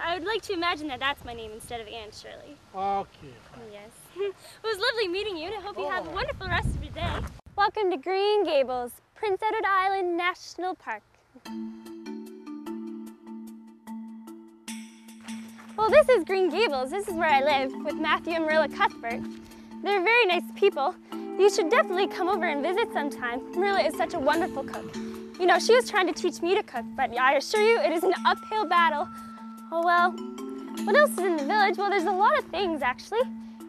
I would like to imagine that that's my name instead of Anne Shirley. Okay. Yes. It was lovely meeting you, and I hope you have a wonderful rest of your day. Welcome to Green Gables, Prince Edward Island National Park. Well, this is Green Gables. This is where I live with Matthew and Marilla Cuthbert. They're very nice people. You should definitely come over and visit sometime. Marilla is such a wonderful cook. You know, she was trying to teach me to cook, but I assure you it is an uphill battle. Oh well, what else is in the village? Well, there's a lot of things actually.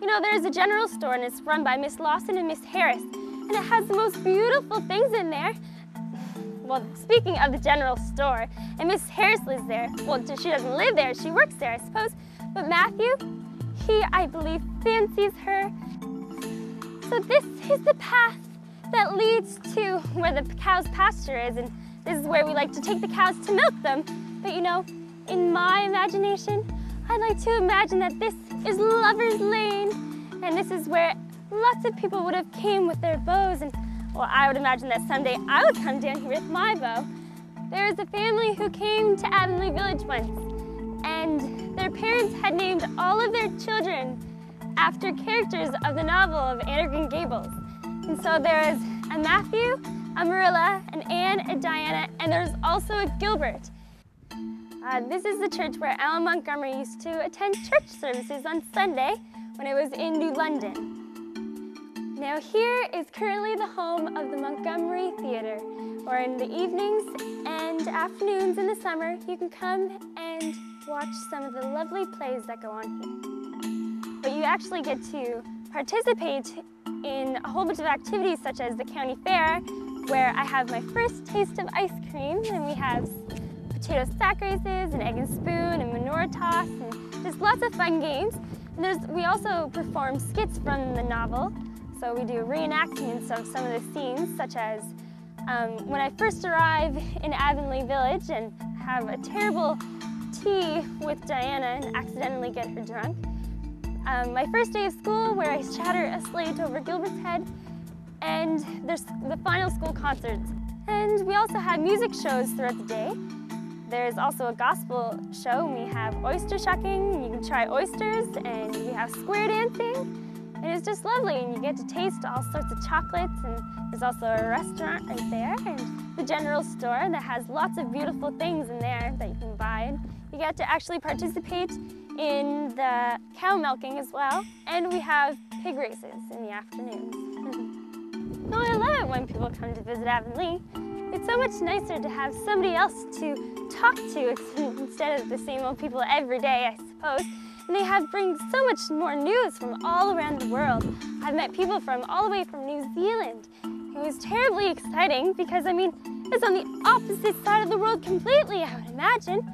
You know, there's a general store and it's run by Miss Lawson and Miss Harris, and it has the most beautiful things in there. Well, speaking of the general store, and Miss Harris lives there. Well, she doesn't live there, she works there, I suppose. But Matthew, he, I believe, fancies her. So this is the path that leads to where the cow's pasture is, and this is where we like to take the cows to milk them. But you know, in my imagination, I'd like to imagine that this is Lover's Lane, and this is where lots of people would have came with their bows, and well, I would imagine that someday I would come down here with my bow. There is a family who came to Avonlea Village once, and their parents had named all of their children after characters of the novel of Green Gables. And so there is a Matthew, a Marilla, an Anne, a Diana, and there's also a Gilbert. This is the church where Alan Montgomery used to attend church services on Sunday when it was in New London. Now here is currently the home of the Montgomery Theatre, where in the evenings and afternoons in the summer you can come and watch some of the lovely plays that go on here. But you actually get to participate in a whole bunch of activities such as the county fair, where I have my first taste of ice cream, and we have potato sack races and egg and spoon and manure toss and just lots of fun games. And we also perform skits from the novel. So we do reenactments of some of the scenes, such as when I first arrive in Avonlea Village and have a terrible tea with Diana and accidentally get her drunk. My first day of school, where I shatter a slate over Gilbert's head, and there's the final school concerts. And we also have music shows throughout the day. There's also a gospel show, and we have oyster shucking, you can try oysters, and we have square dancing. And it's just lovely, and you get to taste all sorts of chocolates, and there's also a restaurant right there, and the general store that has lots of beautiful things in there that you can buy. And you get to actually participate in the cow milking as well, and we have pig races in the afternoons. No, I love it when people come to visit Avonlea. It's so much nicer to have somebody else to talk to instead of the same old people every day, I suppose. And they bring so much more news from all around the world. I've met people from all the way from New Zealand. It was terribly exciting because, I mean, it's on the opposite side of the world completely, I would imagine.